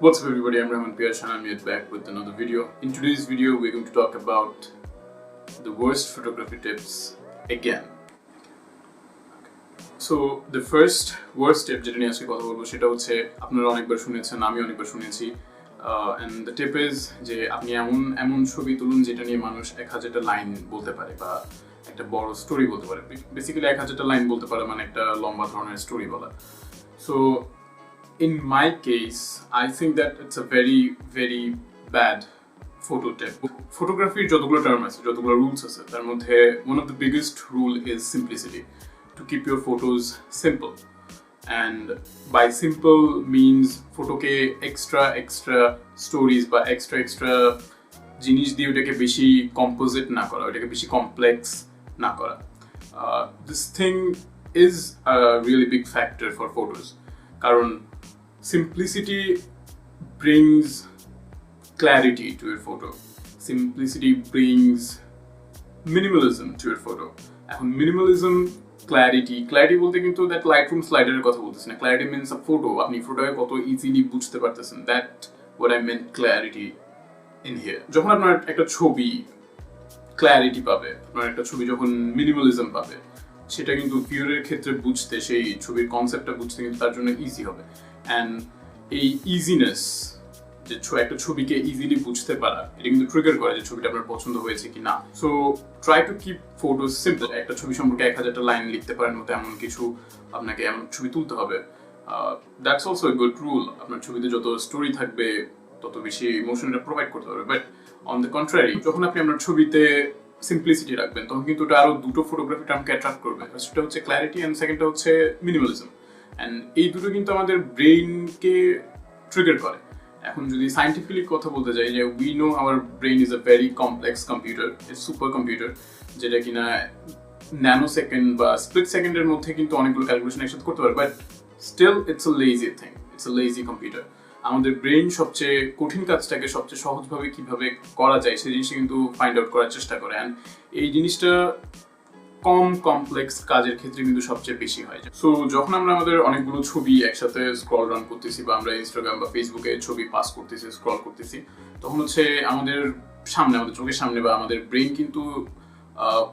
What's up everybody, I'm Rahman Piyash and I'm yet back with another video. In today's video we're going to talk about the worst photography tips again. So the first worst tip যেটা নিয়ে আজকে কথা বলবো সেটা হচ্ছে আপনারা অনেকবার শুনেছেন, আমি অনেকবার শুনেছি, and the tip is যে আপনি এমন ছবি তুলুন যেটা নিয়ে মানুষ 1000টা লাইন বলতে পারে বা একটা বড় স্টোরি বলতে পারে। বেসিক্যালি 1000টা লাইন বলতে পারে মানে একটা লম্বা ধরনের স্টোরি বলা। So in my case, I think that it's a very bad photo tip. Photography যতগুলো টার্ম আছে, যতগুলো রুলস আছে, তার মধ্যে one of the biggest rule is simplicity. To keep your photos simple. And by simple means photoke extra stories বা extra জিনিস দিয়ে ওটাকে বেশি কম্পোজিট না করা, ওটাকে বেশি কমপ্লেক্স না করা. This thing is a really big factor for photos. কারণ simplicity brings clarity to your photo. Simplicity brings minimalism to your photo. এখন minimalism, clarity বলতে কিন্তু that Lightroom slider এর কথা বলতেছি না. Clarity means a photo. আপনি ফটোকে কত ইজিলি বুঝতে পারতেছেন. That what I meant clarity in here. যখন আপনার একটা ছবি clarity পাবে, আপনার একটা ছবি যখন minimalism পাবে, সেটা কিন্তু ভিউয়ারের ক্ষেত্রে বুঝতে, সেই ছবির কনসেপ্টটা বুঝতে কিন্তু তার জন্য ইজি হবে। অ্যান্ড এই ইজিনেস, যে একটা ছবিকে ইজিলি বুঝতে পারা, এটা কিন্তু ট্রিগার করে যে ছবিটা আপনার পছন্দ হয়েছে কি না। So try to keep photos simple. একটা ছবি সম্পর্কে 1000টা লাইন লিখতে পারেন মতো এমন কিছু আপনাকে এমন ছবি তুলতে হবে। That's also a good rule. আপনার ছবিতে যত স্টোরি থাকবে তত বেশি ইমোশনটা প্রোভাইড করতে হবে। বাট অন দ্য কন্ট্রারি, যখন আপনি আপনার ছবিতে সিম্পলিসিটি রাখবেন তখন কিন্তু ওটা আরো দুটো ফটোগ্রাফি টার্মকে অ্যাট্রাক্ট করবে। ফার্স্টটা হচ্ছে ক্ল্যারিটি অ্যান্ড সেকেন্ডটা হচ্ছে মিনিমালিজম। অ্যান্ড এই দুটো কিন্তু আমাদের ব্রেইনকে ট্রিগার করে। এখন যদি সায়েন্টিফিক্যালি কথা বলতে যাই, যে we know our brain is a very complex computer, super computer, যেটা কিনা ন্যানো সেকেন্ড বা স্প্লিট সেকেন্ডের মধ্যে কিন্তু অনেকগুলো ক্যালকুলেশন একসাথে করতে পারে। But still it's a lazy thing, it's a lazy computer. আমাদের ব্রেইন সবচেয়ে কঠিন কাজটাকে সবচেয়ে সহজভাবে কিভাবে করা যায় সেই জিনিসটা কিন্তু ফাইন্ড আউট করার চেষ্টা করে। অ্যান্ড এই জিনিসটা কম কমপ্লেক্স কাজের ক্ষেত্রে কিন্তু সবচেয়ে বেশি হয়। সো যখন আমরা আমাদের অনেকগুলো ছবি একসাথে স্ক্রল রান করতেছি বা আমরা ইনস্টাগ্রাম বা ফেসবুকে ছবি পাস করতেছি, স্ক্রল করতেছি, তখন হচ্ছে আমাদের সামনে, আমাদের চোখের সামনে বা আমাদের ব্রেইন কিন্তু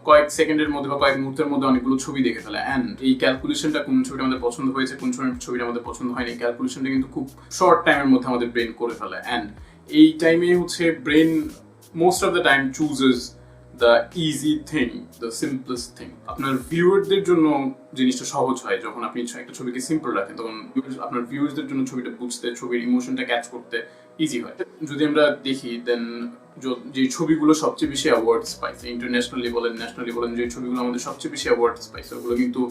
কয়েক সেকেন্ডের মধ্যে বা কয়েক মুহূর্তের মধ্যে অনেকগুলো ছবি দেখে ফেলে। অ্যান্ড এই ক্যালকুলেশনটা কোন ছবিটা আমাদের পছন্দ হয়েছে, কোন ছবিটা আমাদের পছন্দ হয়নি, ক্যালকুলেশনটা কিন্তু খুব শর্ট টাইমের মধ্যে আমাদের ব্রেন করে ফেলে। অ্যান্ড এই টাইমে হচ্ছে brain most of the time chooses the easy thing, the simplest thing. আপনার ভিউয়ারদের জন্য জিনিসটা সহজ হয় যখন আপনি একটা ছবিকে সিম্পল রাখেন, তখন আপনার ভিউয়ার্সদের জন্য ছবিটা বুঝতে, ছবির ইমোশনটা ক্যাচ করতে ইজি হয়। যদি আমরা দেখি দেন যে ছবিগুলো সবচেয়ে বেশি অ্যাওয়ার্ডস পাইছে, ইন্টারন্যাশনালি বলেন, ন্যাশনালি বলেন, যে ছবিগুলো আমাদের সবচেয়ে বেশি অ্যাওয়ার্ডস পাইছে, ওগুলো কিন্তু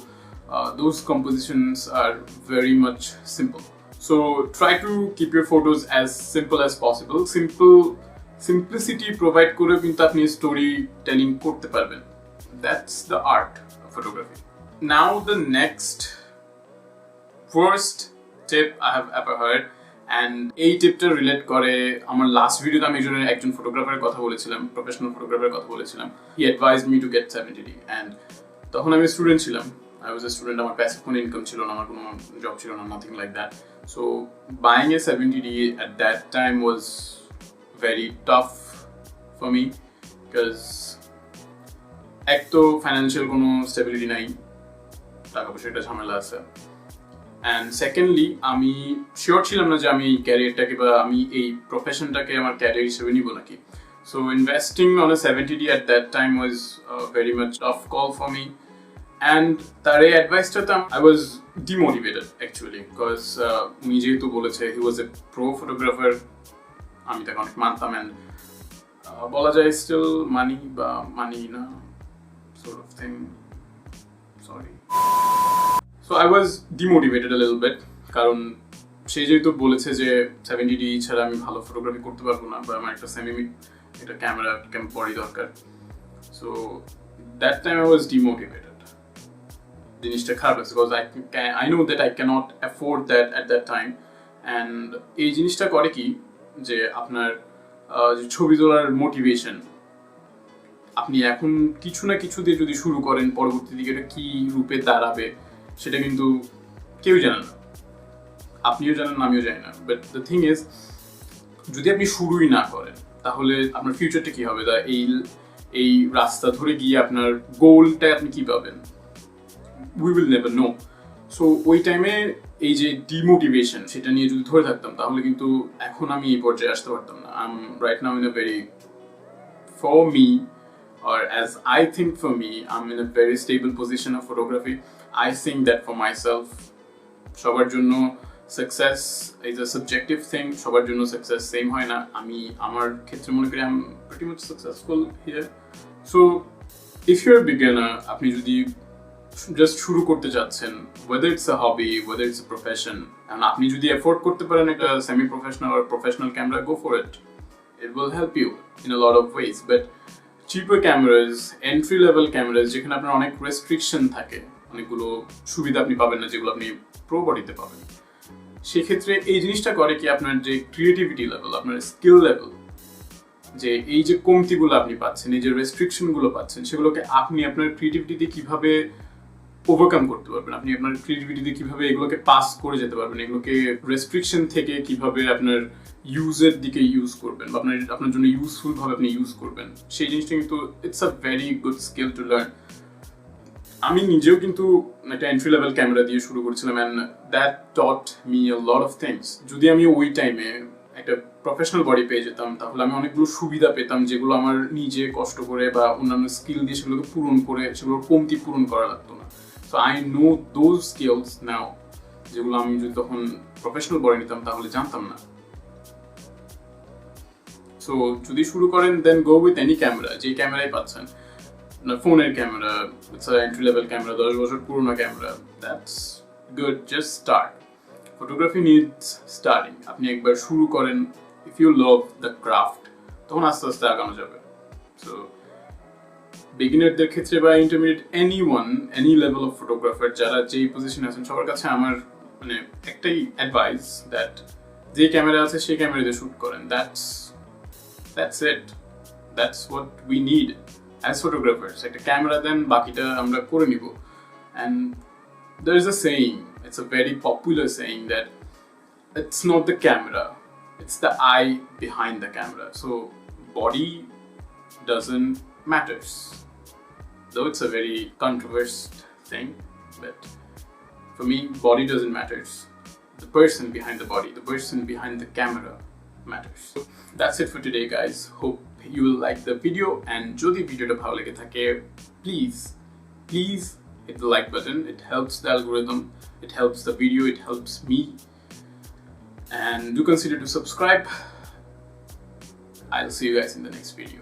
those compositions are very much simple. So try to keep your photos as simple as possible. Simplicity provide করে কিন্তু আপনি স্টোরি টেলিং করতে পারবেন। That's the art of photography. Now the next first tip I have ever hard, and এই টিপটা relate করে আমার last ভিডিওতে আমি একজন ফটোগ্রাফারের কথা বলেছিলাম, প্রফেশনাল ফটোগ্রাফারের কথা বলেছিলাম। He advised me to get 70D, and তখন আমি স্টুডেন্ট ছিলাম। I was a student, আমার প্যাসিভ কোনো ইনকাম ছিল না, আমার কোনো জব ছিল না, nothing like that. So buying a 70D at that time was very tough for me because এক তো ফাইন্যান্সিয়াল কোনো স্টেবিলিটি নাই, টাকা পয়সার একটা ঝামেলা আছে, অ্যান্ড সেকেন্ডলি আমি শিওর ছিলাম না যে আমি এই ক্যারিয়ারটাকে বা আমি এই প্রফেশনটাকে আমার ক্যারিয়ার হিসেবে নিব নাকি। So investing on a 70D at that time was very much tough call for me. And তার এই অ্যাডভাইসটাতে I was demotivated actually because উনি যেহেতু বলেছে, he was a pro photographer, আমি তাকে অনেক মানতাম, অ্যান্ড বলা যায় স্টিল মানি না sort of thing, sorry. So I was demotivated a little bit কারণ সে যেহেতু বলেছে যে 70D ছাড়া আমি ভালো ফটোগ্রাফি করতে পারবো না বা আমার একটা ক্যামেরা বডি দরকার। So that time I was demotivated. জিনিসটা খারাপ লাগছে because I know that I cannot afford that at that time. And এই জিনিসটা করে কি যে আপনার ছবি তোলার মোটিভেশন, আপনি এখন কিছু না কিছু দিয়ে যদি শুরু করেন, পরবর্তী দিকে এটা কি রূপে দাঁড়াবে সেটা কিন্তু কেউ জানে না। আপনিও জানেন না, আমিও জানি না, বাট দ্য থিং ইজ যদি আপনি শুরুই না করেন তাহলে আপনার ফিউচারটা কি হবে? এই রাস্তা ধরে গিয়ে আপনার গোলটা আপনি কি পাবেন? We will never know. So ওই টাইমে এই যে ডিমোটিভেশন সেটা নিয়ে যদি ধরে থাকতাম তাহলে কিন্তু এখন আমি এই পর্যায়ে আসতে পারতাম না। I am right now in a very, for me, or as I think for me, I'm in a very stable position of photography. I think that for myself, সবার জন্য success is a subjective thing. সবার জন্য success same হয় না। আমি আমার ক্ষেত্রে মনে করি I'm pretty much successful here. So if you're a beginner, আপনি যদি জাস্ট শুরু করতে যাচ্ছেন, whether it's a hobby, whether it's a profession, and আপনি যদি এফোর্ড করতে পারেন একটা semi professional or professional camera, go for it. It will help you in a lot of ways, but cheaper cameras, entry level cameras যেখানে আপনার অনেক restriction থাকে, অনেকগুলো সুবিধা আপনি পাবেন না যেগুলো আপনি প্রো বডিতে পাবেন, সেক্ষেত্রে এই জিনিসটা করে কি আপনার যে ক্রিয়েটিভিটি লেভেল, আপনার স্কিল লেভেল, যে এই যে কমতিগুলো আপনি পাচ্ছেন, এই যে রেস্ট্রিকশনগুলো পাচ্ছেন, সেগুলোকে আপনি আপনার ক্রিয়েটিভিটিতে কিভাবে ওভারকাম করতে পারবেন, আপনি আপনার ক্রিয়েটিভিটিতে কিভাবে এগুলোকে পাস করে যেতে পারবেন, এগুলোকে রেস্ট্রিকশন থেকে কিভাবে আপনার ইউজের দিকে ইউজ করবেন বা আপনার জন্য ইউজফুল ভাবে আপনি ইউজ করবেন, সেই জিনিসটা কিন্তু it's a very good skill to learn. আমি নিজেও কিন্তু একটা এন্ট্রি লেভেল ক্যামেরা দিয়ে শুরু করেছিলাম, and that taught me a lot of things. যদি আমি ওই টাইমে একটা প্রফেশনাল বডি পেয়ে যেতাম তাহলে আমি অনেকগুলো সুবিধা পেতাম যেগুলো আমার নিজে কষ্ট করে বা অন্যান্য স্কিল দিয়ে সেগুলোকে পূরণ করে, সেগুলোর কমতি পূরণ করা লাগতো না। So I know those skills now, যেগুলো আমি যদি তখন প্রফেশনাল বডি নিতাম তাহলে জানতাম না। সো যদি শুরু করেন then go with any camera, যে ক্যামেরাই পাচ্ছেন, ফোনের camera, it's a entry level camera, 10 বছর পুরনো camera, that's good, just start. Photography needs starting. আপনি একবার শুরু করেন, if you love the craft, তখন আস্তে আস্তে আগানো যাবে। সো বিগিনারদের ক্ষেত্রে বা intermediate, any level of photographer যারা যেই পজিশনে আছেন, সবার কাছে আমার মানে একটাই অ্যাডভাইস, দ্যাট যে ক্যামেরা আছে সেই ক্যামেরাতে শুট করেন। That's it. That's what we need as photographers. একটা ক্যামেরা দেন, বাকিটা আমরা করে নিব। And there is a saying, it's a very popular saying, that it's not the camera, it's the eye behind the camera. So body doesn't matters. Though it's a very controversial thing, but for me, body doesn't matters. The person behind the body, the person behind the camera matters. So that's it for today, guys. Hope you will like the video, and jodi video ta bhalo lege thake, please hit the like button. It helps the algorithm, it helps the video, it helps me, and do consider to subscribe. I'll see you guys in the next video.